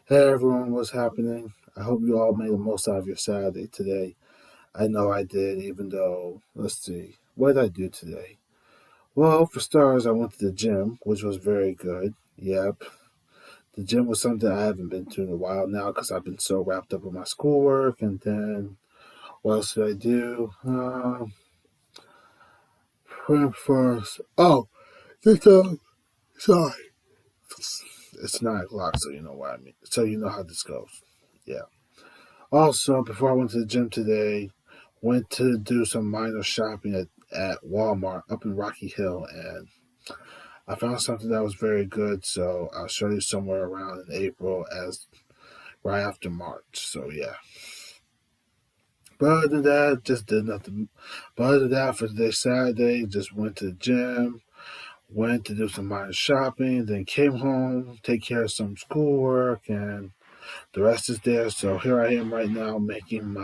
Hey everyone, what's happening? I hope you all made the most out of your Saturday today. I know I did, even though, let's see, what did I do today? Well, for starters, I went to the gym, which was very good. Yep. The gym was something I haven't been to in a while now because I've been so wrapped up with my schoolwork. And then, what else did I do? First, sorry. It's 9 o'clock, so you know what I mean. So you know how this goes. Yeah. Also, before I went to the gym today, went to do some minor shopping at Walmart up in Rocky Hill, and I found something that was very good. So I'll show you somewhere around in April, as right after March. So yeah. But other than that, just did nothing. But other than that, for today Saturday, just went to the gym, went to do some minor shopping, then came home, take care of some schoolwork, and the rest is there. So here I am right now making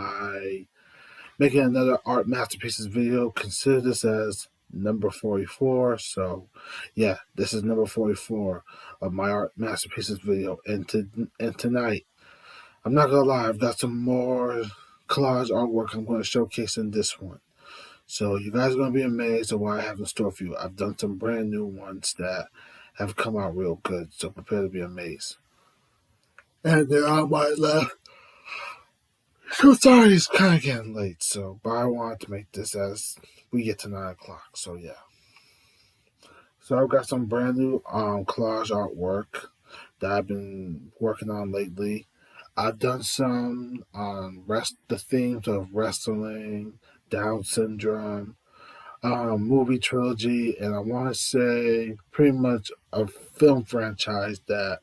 another art masterpieces video. Consider this as number 44. So, yeah, this is number 44 of my art masterpieces video. And tonight, I'm not gonna lie, I've got some more collage artwork I'm going to showcase in this one. So you guys are gonna be amazed at what I have in store for you. I've done some brand new ones that have come out real good. So prepare to be amazed. And they're on my left. So sorry, it's kind of getting late. So, but I wanted to make this as we get to 9 o'clock. So yeah. So I've got some brand new collage artwork that I've been working on lately. I've done some on the themes of wrestling, Down syndrome, movie trilogy, and I want to say pretty much a film franchise that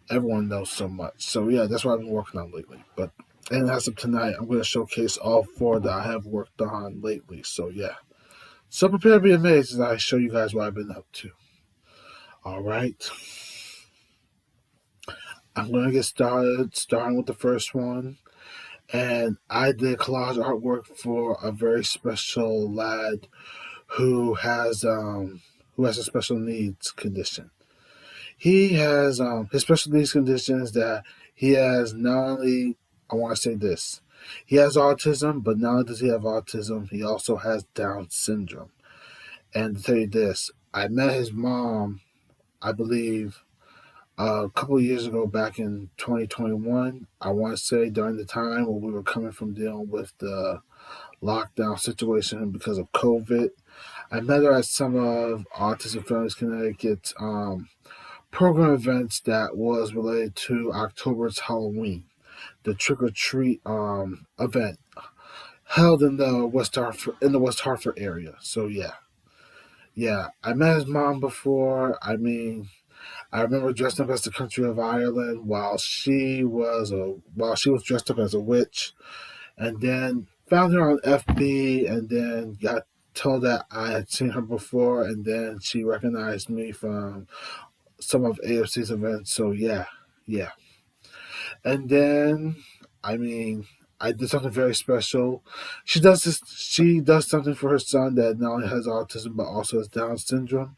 everyone knows so much. So yeah, that's what I've been working on lately. But and as of tonight, I'm going to showcase all four that I have worked on lately. So yeah, so prepare to be amazed as I show you guys what I've been up to. All right, I'm going to get started. Starting with the first one, and I did collage artwork for a very special lad who has a special needs condition. He has his special needs condition is that he has not only, I want to say this, he has autism, but not only does he have autism, he also has Down syndrome. And to tell you this, I met his mom, I believe, a couple of years ago, back in 2021. I want to say during the time when we were coming from dealing with the lockdown situation because of COVID. I met her at some of Autism Families Connecticut's program events that was related to October's Halloween, the trick or treat event held in the West Hartford area. So yeah, yeah, I met his mom before. I mean, I remember dressing up as the country of Ireland while she was dressed up as a witch, and then found her on FB, and then got told that I had seen her before, and then she recognized me from some of AFC's events. So yeah, yeah. And then, I mean, I did something very special. She does this. She does something for her son that not only has autism but also has Down syndrome.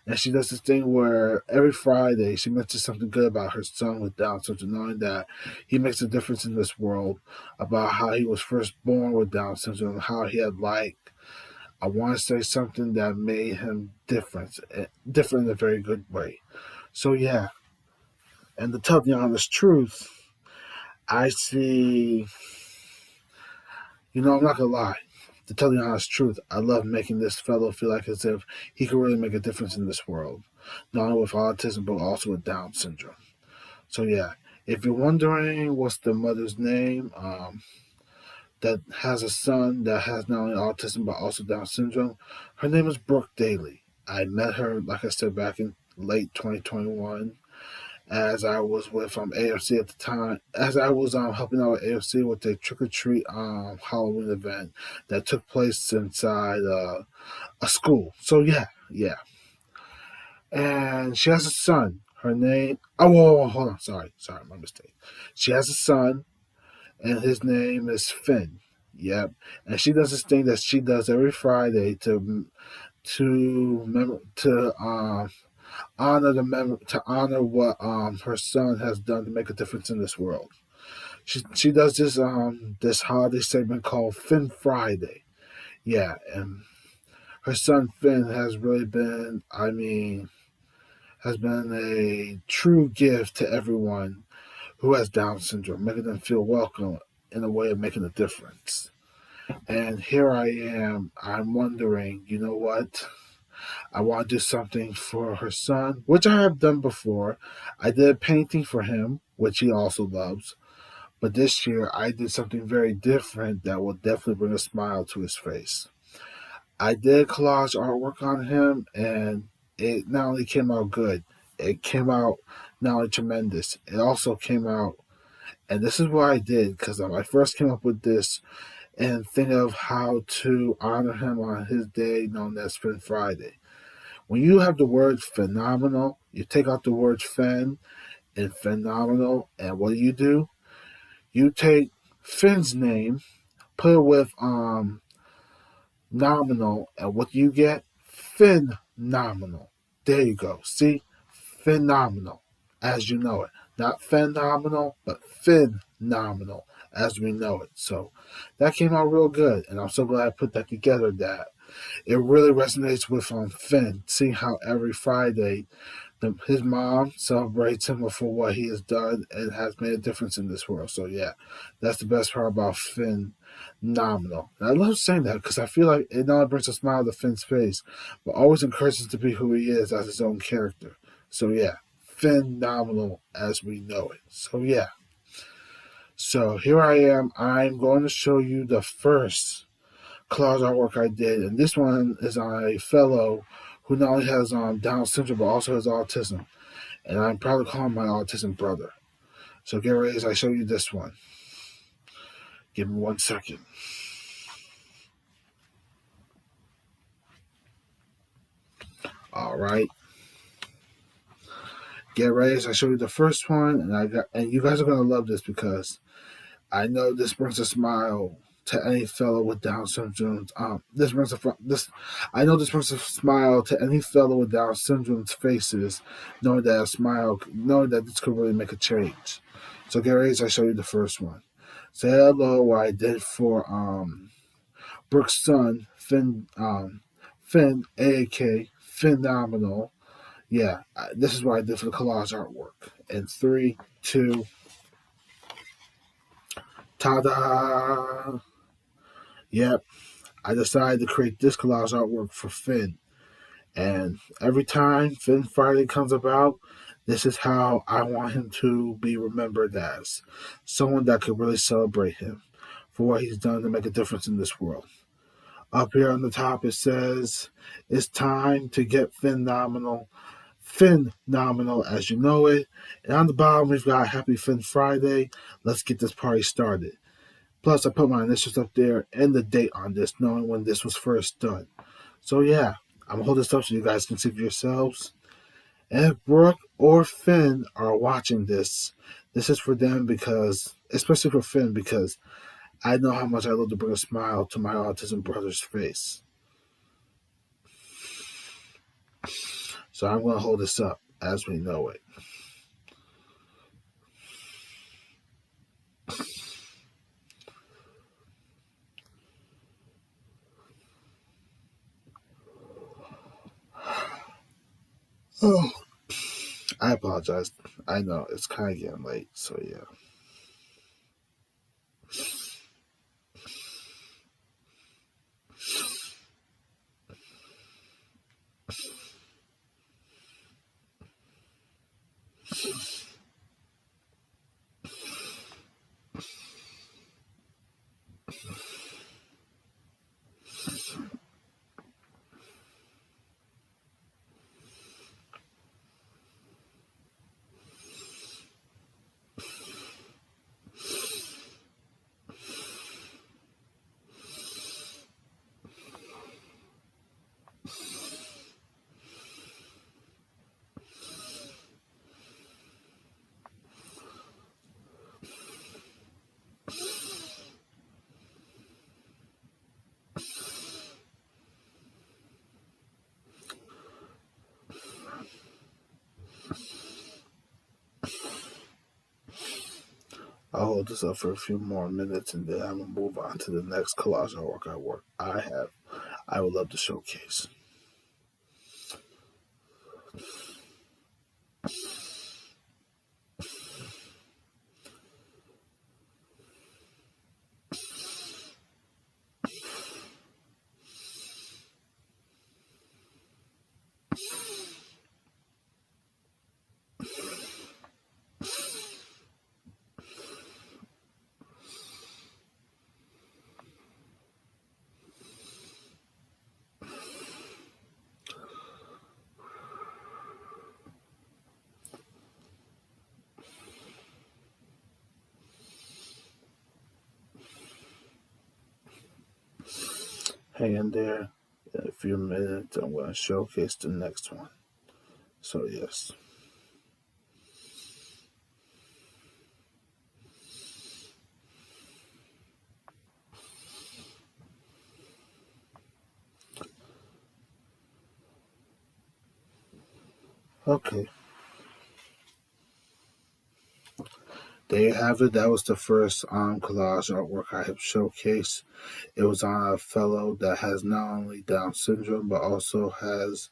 And she does this thing where every Friday she mentions something good about her son with Down syndrome, knowing that he makes a difference in this world, about how he was first born with Down syndrome, how he had I want to say something that made him different in a very good way. So yeah, and to tell the honest truth, I see. I'm not gonna lie. To tell the honest truth, I love making this fellow feel like as if he could really make a difference in this world, not only with autism but also with Down syndrome. So yeah, if you're wondering what's the mother's name, that has a son that has not only autism but also Down syndrome, her name is Brooke Daly. I met her, like I said, back in late 2021 as I was with AFC at the time, as I was helping out with AFC with the trick or treat Halloween event that took place inside a school. So yeah, yeah, and she has a son. Her name. Oh, hold on. Sorry, my mistake. She has a son, and his name is Finn. Yep, and she does this thing that she does every Friday to to honor what her son has done to make a difference in this world. She does this holiday segment called Finn Friday. Yeah, and her son Finn has really been, has been a true gift to everyone who has Down syndrome, making them feel welcome in a way of making a difference. And here I am, I'm wondering, you know what? I want to do something for her son, which I have done before. I did a painting for him, which he also loves. But this year, I did something very different that will definitely bring a smile to his face. I did collage artwork on him, and it not only came out good, it came out not only tremendous, it also came out, and this is what I did, because I first came up with this and think of how to honor him on his day known as Fin Friday. When you have the word phenomenal, you take out the word fen and phenomenal, and what do? You take Finn's name, put it with nominal, and what do you get? Phenomenal. There you go. See? Phenomenal, as you know it. Not phenomenal, but phenomenal, as we know it. So that came out real good, and I'm so glad I put that together. That it really resonates with Finn, seeing how every Friday his mom celebrates him for what he has done and has made a difference in this world. So yeah, that's the best part about Finn. Nominal. And I love saying that because I feel like it not only brings a smile to Finn's face, but always encourages him to be who he is as his own character. So yeah, phenomenal as we know it. So yeah. So here I am. I'm going to show you the first collage artwork I did, and this one is on a fellow who not only has Down syndrome but also has autism, and I'm proud to call him my autism brother. So get ready as I show you this one. Give me 1 second. All right, get ready as I show you the first one, and you guys are gonna love this because I know this brings a smile to any fellow with Down syndrome. I know this brings a smile to any fellow with Down syndrome's faces, knowing that this could really make a change. So get ready as I show you the first one. Say hello, what I did for Brooke's son, Finn, aka Phenomenal. Yeah, this is what I did for the collage artwork. In 3, 2, ta-da! Yep, I decided to create this collage artwork for Finn. And every time Finn Friday comes about, this is how I want him to be remembered as. Someone that could really celebrate him for what he's done to make a difference in this world. Up here on the top it says, it's time to get phenomenal. Phenomenal as you know it. And on the bottom we've got Happy Finn Friday. Let's get this party started. Plus, I put my initials up there and the date on this, knowing when this was first done. So, yeah, I'm going to hold this up so you guys can see for yourselves. And if Brooke or Finn are watching this, this is for them because, especially for Finn, because I know how much I love to bring a smile to my autism brother's face. So, I'm going to hold this up as we know it. Oh, I apologize. I know it's kind of getting late, so yeah. I'll hold this up for a few more minutes and then I'm gonna move on to the next collage artwork I have. I would love to showcase. Hang in there. In a few minutes, I'm going to showcase the next one. So, yes. Okay. There you have it. That was the first collage artwork I have showcased. It was on a fellow that has not only Down syndrome but also has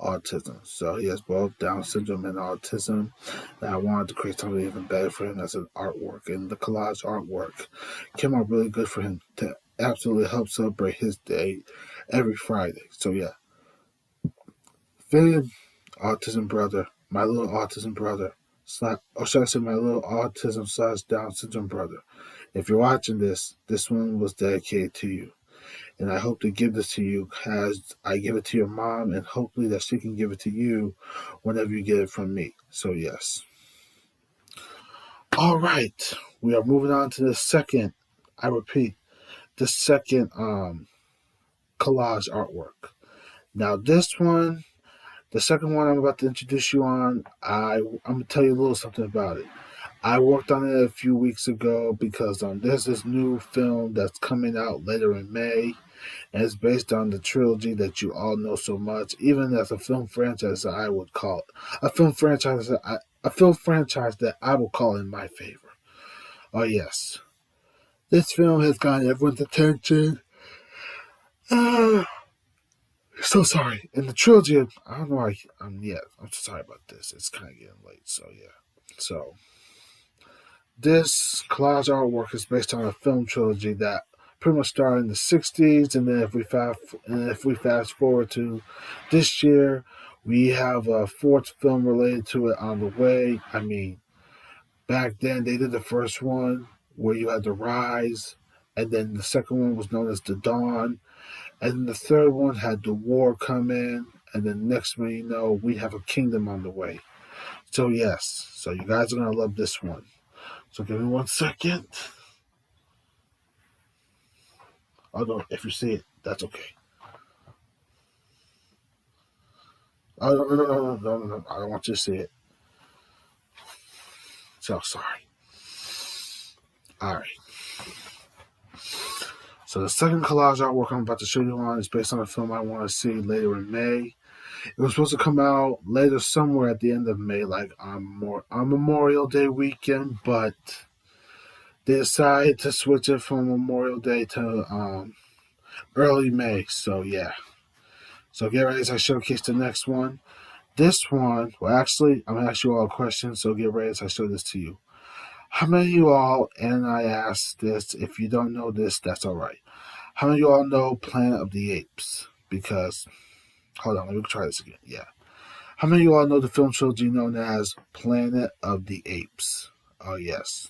autism. So he has both Down syndrome and autism. And I wanted to create something even better for him as an artwork. And the collage artwork came out really good for him to absolutely help celebrate his day every Friday. So yeah. Finn, autism brother, my little autism brother, or should I say my little autism / Down syndrome brother. If you're watching this, this one was dedicated to you. And I hope to give this to you as I give it to your mom, and hopefully that she can give it to you whenever you get it from me. So, yes. All right. We are moving on to the second, I repeat, the second collage artwork. Now, this one, the second one I'm about to introduce you on, I'm going to tell you a little something about it. I worked on it a few weeks ago because there's this new film that's coming out later in May. And it's based on the trilogy that you all know so much, even as a film franchise that I would call it. A film franchise that I will call in my favor. Oh yes. This film has gotten everyone's attention. So sorry. In the trilogy, I don't know why I'm so sorry about this. It's kinda getting late, so yeah. So this collage artwork is based on a film trilogy that pretty much started in the '60s, and then if we fast forward to this year, we have a fourth film related to it on the way. I mean, back then they did the first one where you had the Rise, and then the second one was known as the Dawn, and then the third one had the War come in, and then next one you know we have a Kingdom on the way. So yes, so you guys are gonna love this one. So give me 1 second. Although, if you see it, that's okay. Oh, no. I don't want you to see it. So sorry. All right. So the second collage artwork I'm about to show you on is based on a film I want to see later in May. It was supposed to come out later somewhere at the end of May, like on Memorial Day weekend, but they decided to switch it from Memorial Day to early May. So yeah. So get ready as I showcase the next one. This one, well, actually, I'm going to ask you all a question, so get ready as I show this to you. How many of you all, and I ask this, if you don't know this, that's all right. How many of you all know Planet of the Apes? Because, hold on, let me try this again. Yeah. How many of you all know the film trilogy known as Planet of the Apes? Oh, yes.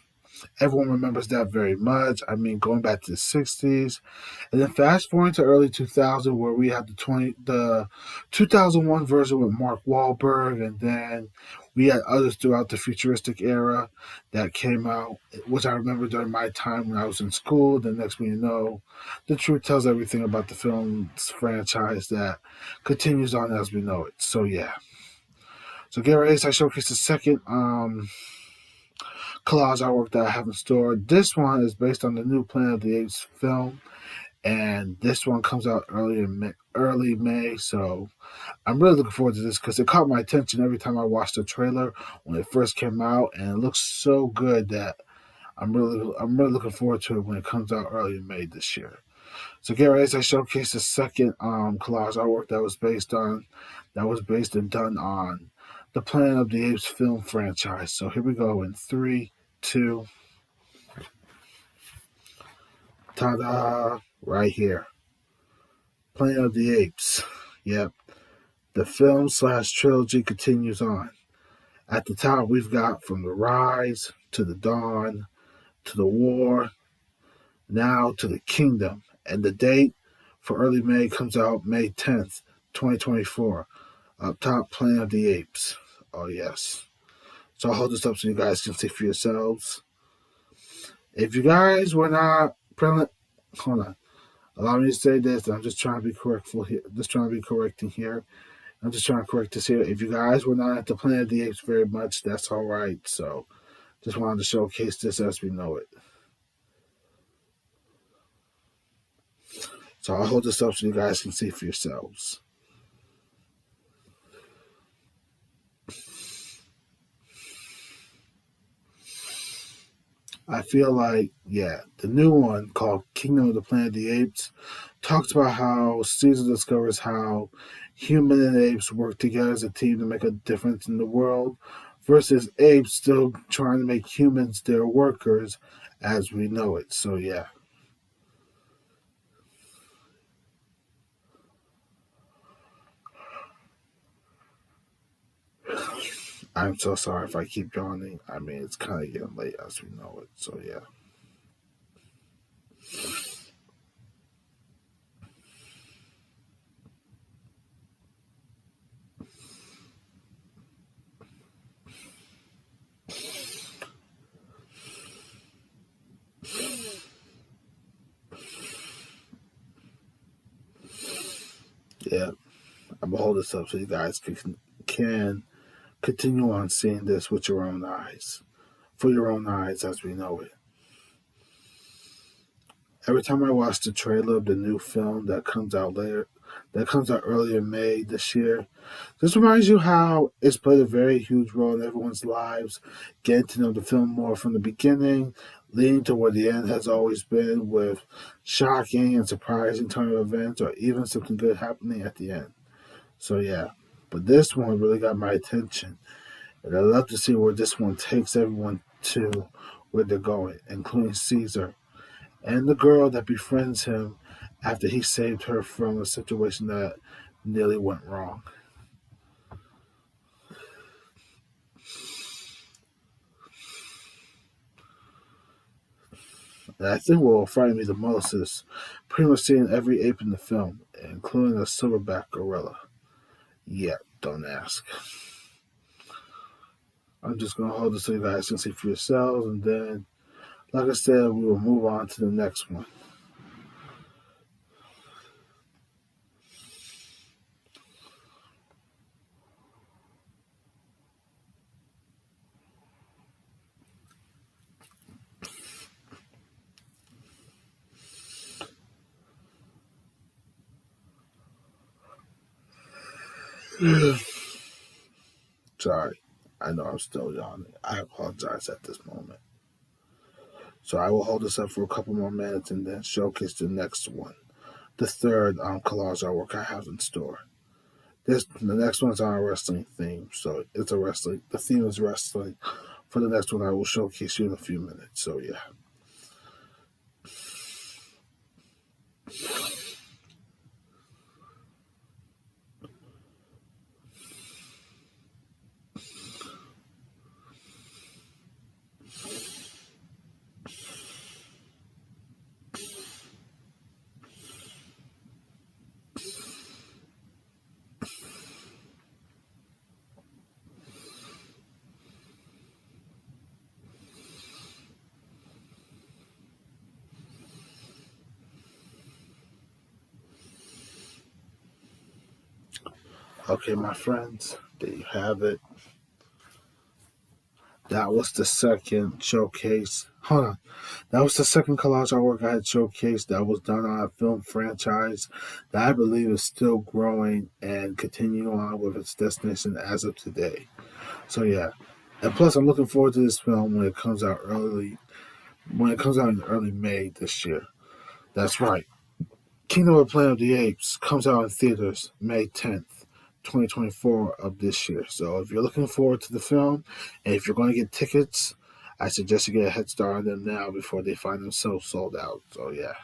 Everyone remembers that very much. I mean, going back to the '60s, and then fast forward to early 2000, where we had the 2001 version with Mark Wahlberg, and then we had others throughout the futuristic era that came out, which I remember during my time when I was in school. The next thing you know, the truth tells everything about the film's franchise that continues on as we know it. So yeah. So get ready as I showcase the second collage artwork that I have in store. This one is based on the new Planet of the Apes film, and this one comes out early May. So I'm really looking forward to this because it caught my attention every time I watched the trailer when it first came out, and it looks so good that I'm really looking forward to it when it comes out early in May this year. So get ready as I showcase the second collage artwork that was based and done on the Planet of the Apes film franchise. So here we go in 3, 2, ta-da! Right here, Planet of the Apes. Yep, the film slash trilogy continues on. At the top, we've got from the rise to the dawn to the war, now to the kingdom, and the date for early May comes out May 10th, 2024. Up top, Planet of the Apes. Oh, yes. So I'll hold this up so you guys can see for yourselves. If you guys were not present, hold on. Allow me to say this. I'm just trying to be correctful here. Just trying to be correcting here. I'm just trying to correct this here. If you guys were not at the Planet of the Apes very much, that's all right. So just wanted to showcase this as we know it. So I'll hold this up so you guys can see for yourselves. I feel like, yeah, the new one called Kingdom of the Planet of the Apes talks about how Caesar discovers how human and apes work together as a team to make a difference in the world versus apes still trying to make humans their workers as we know it. So, yeah. I'm so sorry if I keep yawning. I mean, it's kind of getting late as we know it. So, yeah. Yeah. I'm going to hold this up so you guys can continue on seeing this with your own eyes. For your own eyes as we know it. Every time I watch the trailer of the new film that comes out early in May this year, this reminds you how it's played a very huge role in everyone's lives, getting to know the film more from the beginning, leading to where the end has always been with shocking and surprising turn of events or even something good happening at the end. So yeah, but this one really got my attention. And I'd love to see where this one takes everyone to where they're going, including Caesar and the girl that befriends him after he saved her from a situation that nearly went wrong. And I think what will frighten me the most is pretty much seeing every ape in the film, including a silverback gorilla. Yeah, don't ask. I'm just going to hold this so you guys can see for yourselves, and then, like I said, we will move on to the next one. Sorry, I know I'm still yawning. I apologize at this moment. So I will hold this up for a couple more minutes and then showcase the next one, the third collage artwork I have in store. The next one's on a wrestling theme, so it's a wrestling. The theme is wrestling. For the next one, I will showcase you in a few minutes. So yeah. Okay, my friends, there you have it. That was the second showcase. Hold on. That was the second collage artwork I had showcased that was done on a film franchise that I believe is still growing and continuing on with its destination as of today. So yeah. And plus I'm looking forward to this film when it comes out early when it comes out in early May this year. That's right. Kingdom of the Planet of the Apes comes out in theaters May 10th, 2024 of this year. So if you're looking forward to the film, and if you're going to get tickets, I suggest you get a head start on them now before they find themselves sold out. So yeah.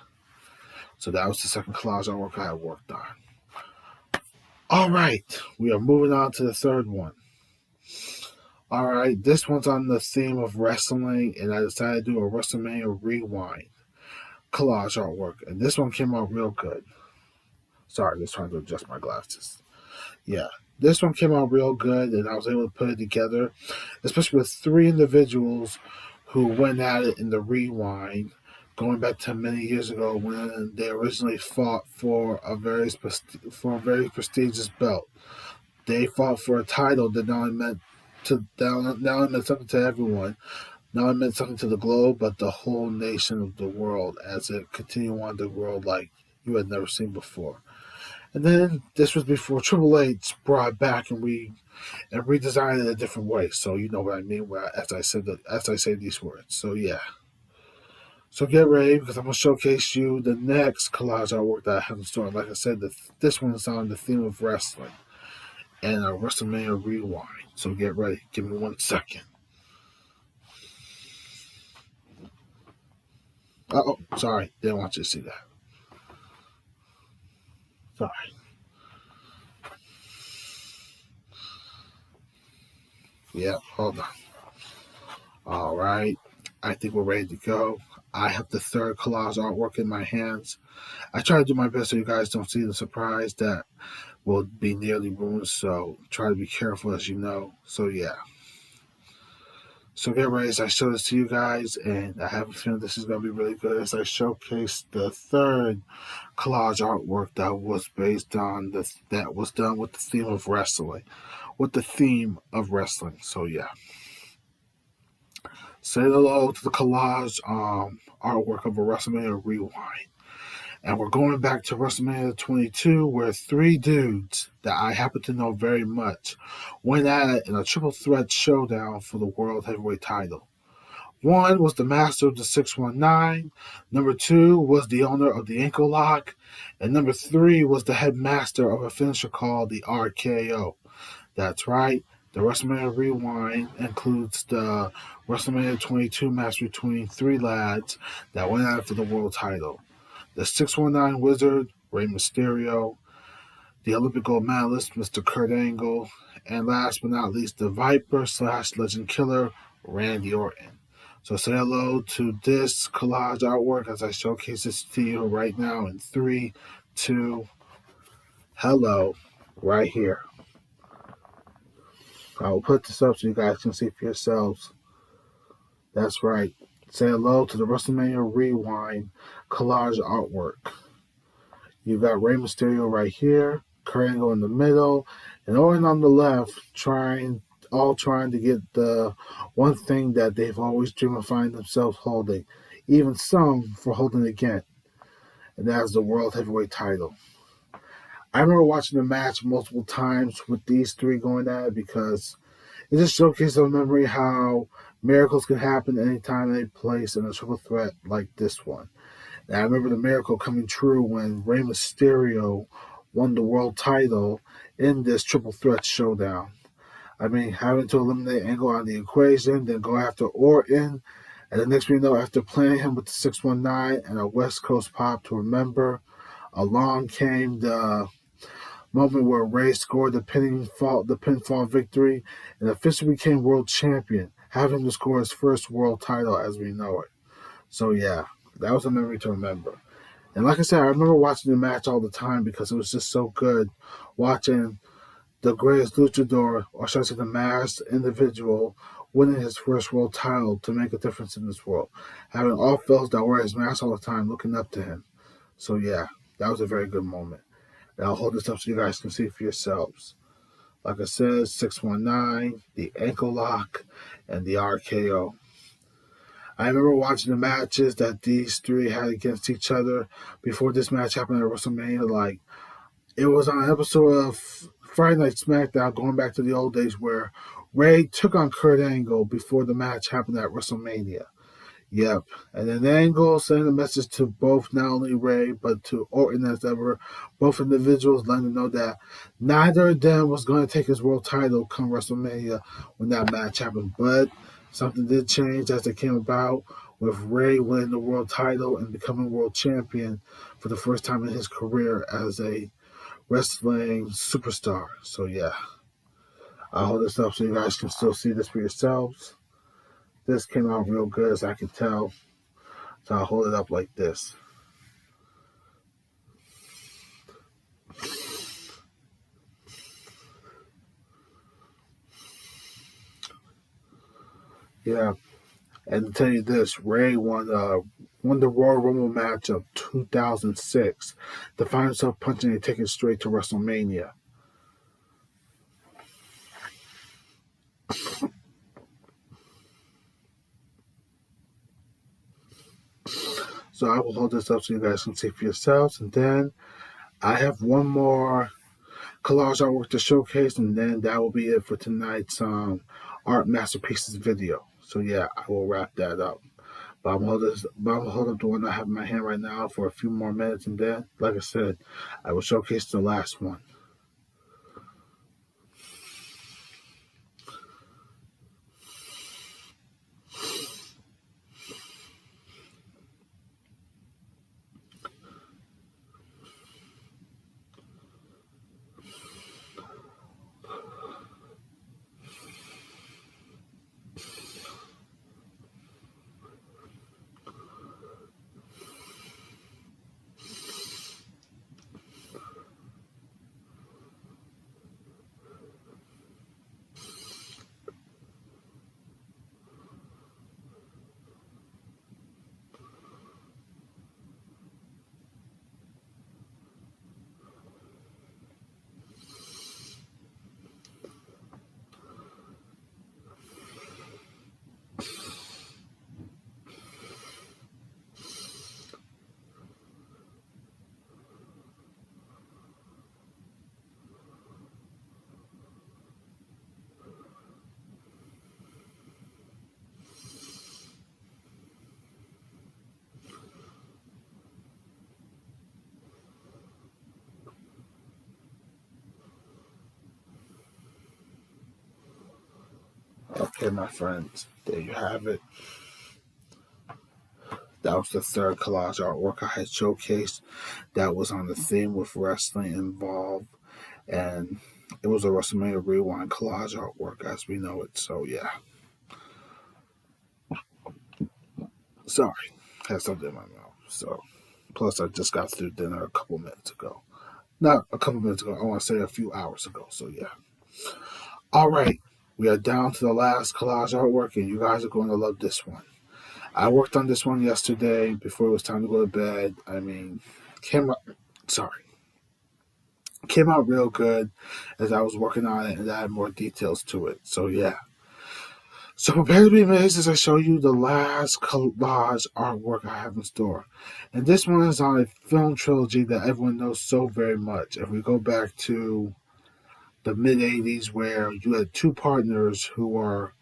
So that was the second collage artwork I had worked on. All right, we are moving on to the third one. All right, this one's on the theme of wrestling, and I decided to do a WrestleMania rewind collage artwork, and this one came out real good. Sorry, just trying to adjust my glasses. Yeah, this one came out real good, and I was able to put it together, especially with three individuals who went at it in the rewind, going back to many years ago when they originally fought for a very prestigious belt. They fought for a title that not only meant something to everyone, not only meant something to the globe, but the whole nation of the world as it continued on the world like you had never seen before. And then this was before Triple H brought back and redesigned it a different way. So you know what I mean as I say these words. So yeah. So get ready because I'm gonna showcase you the next collage artwork that I have in store. Like I said, this one is on the theme of wrestling and a WrestleMania rewind. So get ready. Give me 1 second. Oh, sorry. Didn't want you to see that. Sorry. Yeah, hold on. All right. I think we're ready to go. I have the third collage artwork in my hands. I try to do my best so you guys don't see the surprise that will be nearly ruined. So try to be careful as you know. So yeah. So get ready as I show this to you guys, and I have a feeling this is going to be really good as I showcase the third collage artwork that was that was done with the theme of wrestling. So yeah. Say hello to the collage artwork of a WrestleMania rewind. And we're going back to WrestleMania 22, where three dudes that I happen to know very much went at it in a triple threat showdown for the World Heavyweight title. One was the master of the 619, number two was the owner of the ankle lock, and number three was the headmaster of a finisher called the RKO. That's right, the WrestleMania Rewind includes the WrestleMania 22 match between three lads that went out for the world title. The 619 Wizard, Rey Mysterio, the Olympic gold medalist, Mr. Kurt Angle, and last but not least, the Viper / Legend Killer, Randy Orton. So say hello to this collage artwork as I showcase this to you right now in 3, 2, hello, right here. I will put this up so you guys can see for yourselves. That's right. Say hello to the WrestleMania Rewind collage artwork. You got Rey Mysterio right here, Kurt Angle in the middle, and Orton on the left, trying to get the one thing that they've always dreamed of finding themselves holding, even some for holding again, and that's the World Heavyweight title. I remember watching the match multiple times with these three going at it because it just showcases a memory how miracles can happen anytime, any place in a triple threat like this one. And I remember the miracle coming true when Rey Mysterio won the world title in this triple threat showdown. I mean, having to eliminate Angle on the equation, then go after Orton, and the next thing you know, after playing him with the 619 and a West Coast pop to remember, along came the moment where Rey scored the pinfall victory and officially became world champion, having to score his first world title as we know it. So yeah, that was a memory to remember. And like I said, I remember watching the match all the time because it was just so good watching the greatest luchador, or should I say the masked individual, winning his first world title to make a difference in this world. Having all fellas that wear his mask all the time looking up to him. So yeah, that was a very good moment. And I'll hold this up so you guys can see for yourselves. Like I said, 619, the ankle lock, and the RKO. I remember watching the matches that these three had against each other before this match happened at WrestleMania. Like, it was on an episode of Friday Night SmackDown, going back to the old days, where Rey took on Kurt Angle before the match happened at WrestleMania. Yep. And then Angle sending a message to both not only Ray but to Orton as ever, both individuals letting them know that neither of them was going to take his world title come WrestleMania when that match happened. But something did change as it came about with Ray winning the world title and becoming world champion for the first time in his career as a wrestling superstar. So yeah, I'll hold this up so you guys can still see this for yourselves. This came out real good as I can tell. So I'll hold it up like this. Yeah, and to tell you this, Ray won the Royal Rumble match of 2006 to find himself punching a ticket straight to WrestleMania. So I will hold this up so you guys can see for yourselves. And then I have one more collage artwork to showcase, and then that will be it for tonight's art masterpieces video. So yeah, I will wrap that up. But I'm gonna hold up the one I have in my hand right now for a few more minutes, and then, like I said, I will showcase the last one. Okay, my friends, there you have it. That was the third collage artwork I had showcased. That was on the theme with wrestling involved, and it was a WrestleMania Rewind collage artwork as we know it. So yeah, sorry, had something in my mouth. So plus I just got through dinner a couple minutes ago. Not a couple minutes ago. I want to say a few hours ago. So yeah. All right, we are down to the last collage artwork, and you guys are going to love this one. I worked on this one yesterday before it was time to go to bed. I mean, came out, sorry, came out real good as I was working on it and added more details to it. So yeah. So prepare to be amazed as I show you the last collage artwork I have in store. And this one is on a film trilogy that everyone knows so very much. If we go back to the mid 80s where you had two partners who are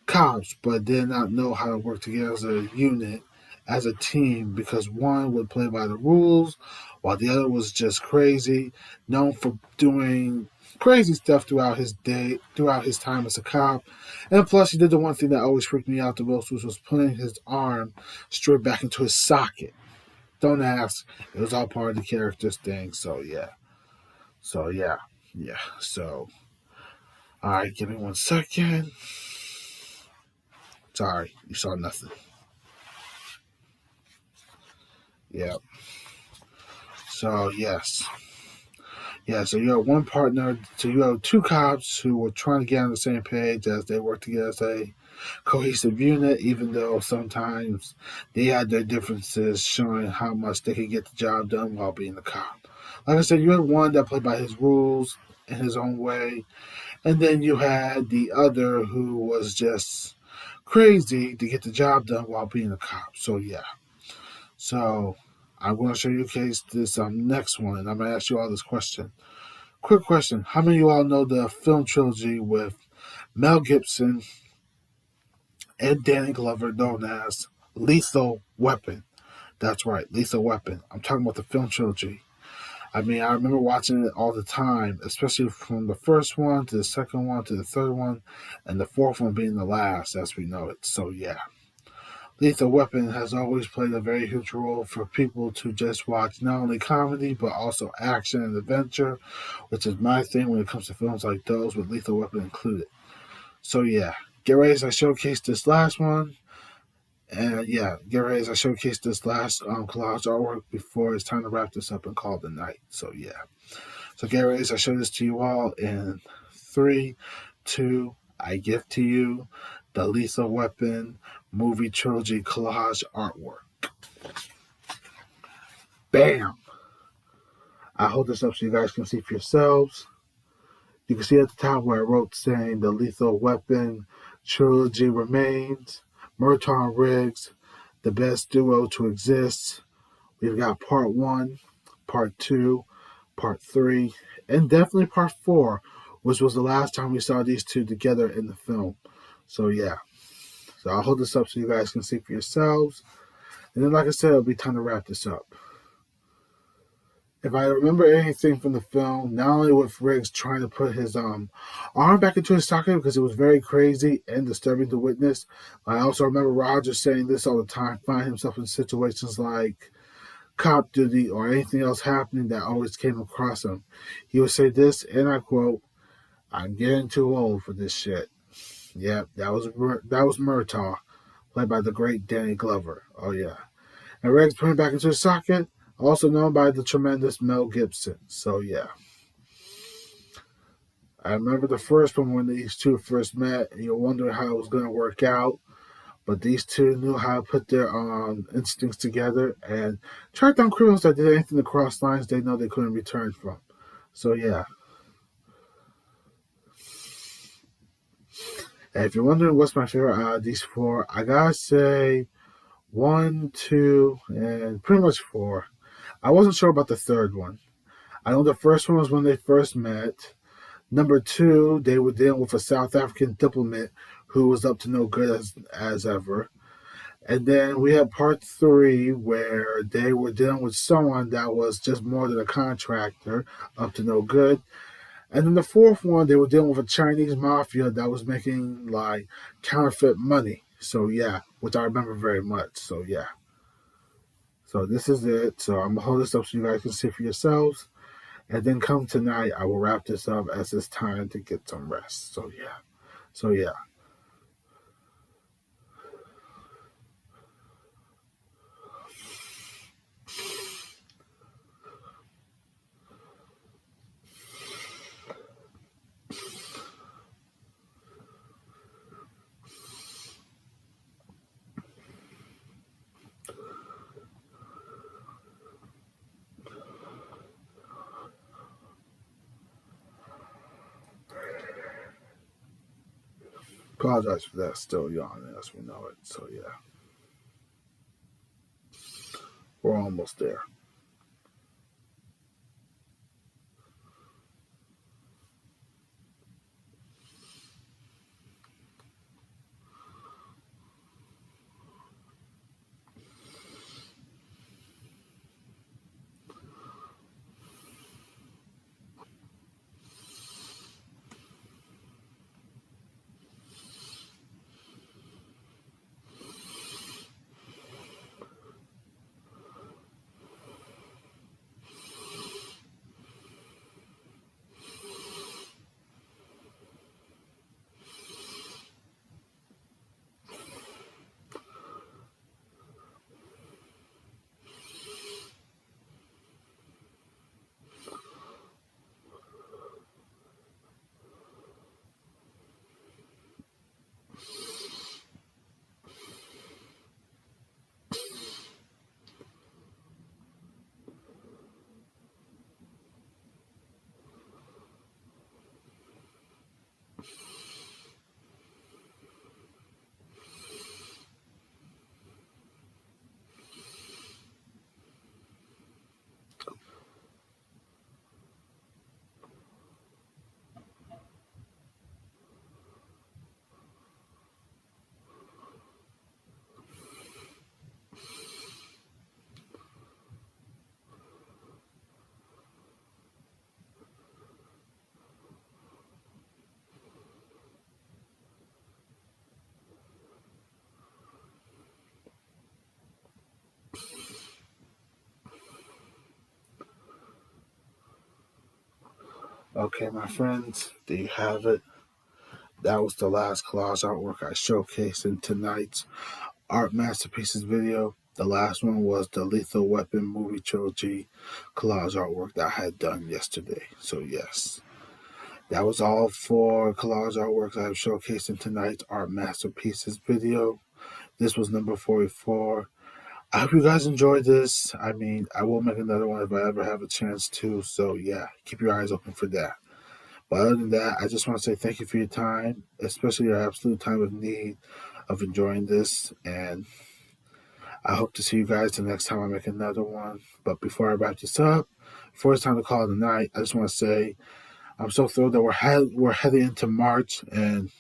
cops, but did not know how to work together as a unit, as a team, because one would play by the rules, while the other was just crazy, known for doing crazy stuff throughout his day, throughout his time as a cop. And plus, he did the one thing that always freaked me out the most, which was putting his arm straight back into his socket. Don't ask. It was all part of the character's thing. So yeah. So yeah. Yeah. So all right, give me 1 second. Sorry, you saw nothing. Yeah. So yes, yeah. So you have one partner. So you have two cops who were trying to get on the same page as they work together as a cohesive unit, even though sometimes they had their differences, showing how much they could get the job done while being a cop. Like I said, you had one that played by his rules in his own way, and then you had the other who was just crazy to get the job done while being a cop. So yeah. So I'm going to show you case this next one, and I'm going to ask you all this question. Quick question: how many of you all know the film trilogy with Mel Gibson and Danny Glover, known as Lethal Weapon. That's right, Lethal Weapon. I'm talking about the film trilogy. I mean, I remember watching it all the time, especially from the first one to the second one to the third one, and the fourth one being the last, as we know it. So, yeah. Lethal Weapon has always played a very huge role for people to just watch not only comedy, but also action and adventure, which is my thing when it comes to films like those, with Lethal Weapon included. So, yeah. Get ready as I showcase this last one. And yeah, get ready as I showcase this last collage artwork before it's time to wrap this up and call it a night. So yeah. So get ready as I show this to you all in 3, 2, I give to you the Lethal Weapon movie trilogy collage artwork. Bam! I hold this up so you guys can see for yourselves. You can see at the top where I wrote saying the Lethal Weapon trilogy remains. Murtaugh and Riggs, the best duo to exist. We've got part 1, part 2, part 3, and definitely part 4, which was the last time we saw these two together in the film. So yeah. So I'll hold this up so you guys can see for yourselves. And then like I said, it'll be time to wrap this up. If I remember anything from the film, not only with Riggs trying to put his arm back into his socket because it was very crazy and disturbing to witness, I also remember Roger saying this all the time, find himself in situations like cop duty or anything else happening that always came across him. He would say this, and I quote, "I'm getting too old for this shit." Yep, that was Murtaugh, played by the great Danny Glover. Oh yeah. And Rex putting back into his socket, also known by the tremendous Mel Gibson. So yeah. I remember the first one when these two first met, and you're wondering how it was going to work out. But these two knew how to put their instincts together and track down criminals that did anything to cross lines they know they couldn't return from. So yeah. And if you're wondering what's my favorite out of these four, I gotta say 1, 2, and pretty much 4. I wasn't sure about the third one. I know the first one was when they first met. Number 2, they were dealing with a South African diplomat who was up to no good as ever. And then we had part 3 where they were dealing with someone that was just more than a contractor, up to no good. And then the fourth one, they were dealing with a Chinese mafia that was making like counterfeit money. So yeah, which I remember very much. So yeah. So this is it. So I'm gonna hold this up so you guys can see for yourselves. And then come tonight, I will wrap this up as it's time to get some rest. So yeah. So yeah. Apologize for that. Still yawning as we know it. So yeah. We're almost there. Okay, my friends, there you have it. That was the last collage artwork I showcased in tonight's Art Masterpieces video. The last one was the Lethal Weapon movie trilogy collage artwork that I had done yesterday. So, yes, that was all for collage artworks I have showcased in tonight's Art Masterpieces video. This was number 44. I hope you guys enjoyed this. I mean, I will make another one if I ever have a chance to. So, yeah, keep your eyes open for that. But other than that, I just want to say thank you for your time, especially your absolute time of need of enjoying this. And I hope to see you guys the next time I make another one. But before I wrap this up, before it's time to call it a night, I just want to say I'm so thrilled that we're heading into March, and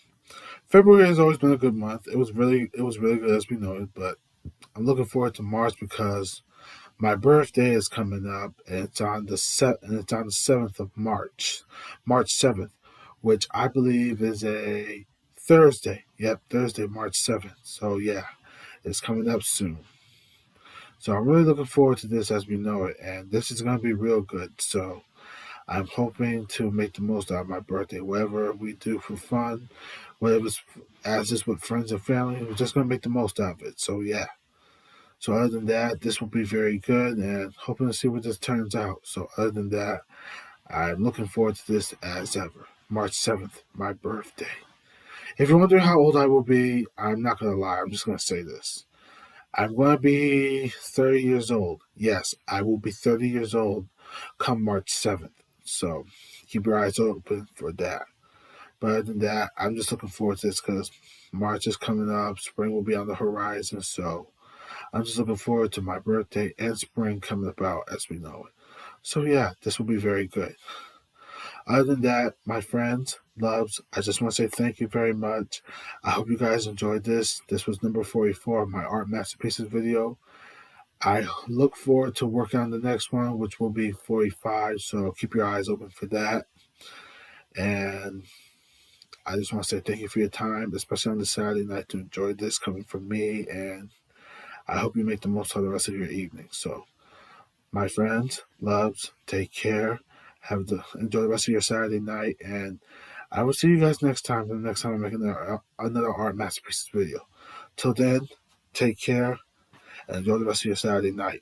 February has always been a good month. It was really good as we know it, but I'm looking forward to March because my birthday is coming up, and it's on the 7th of March, March 7th, which I believe is a Thursday. Yep, Thursday, March 7th. So yeah, it's coming up soon. So I'm really looking forward to this as we know it, and this is going to be real good. So I'm hoping to make the most out of my birthday, whatever we do for fun, whether it's as this with friends and family, we're just going to make the most out of it. So yeah. So other than that, this will be very good, and hoping to see what this turns out. So other than that, I'm looking forward to this as ever. March 7th, my birthday. If you're wondering how old I will be, I'm not going to lie. I'm just going to say this. I'm going to be 30 years old. Yes, I will be 30 years old come March 7th. So keep your eyes open for that. But other than that, I'm just looking forward to this because March is coming up. Spring will be on the horizon. So I'm just looking forward to my birthday and spring coming about as we know it. So yeah, this will be very good. Other than that, my friends, loves, I just want to say thank you very much. I hope you guys enjoyed this. This was number 44 of my Art Masterpieces video. I look forward to working on the next one, which will be 45. So keep your eyes open for that. And I just want to say thank you for your time, especially on the Saturday night to enjoy this coming from me. And I hope you make the most of the rest of your evening. So my friends, loves, take care. Enjoy the rest of your Saturday night, and I will see you guys next time. The next time I make another Art Masterpieces video. Till then, take care and enjoy the rest of your Saturday night.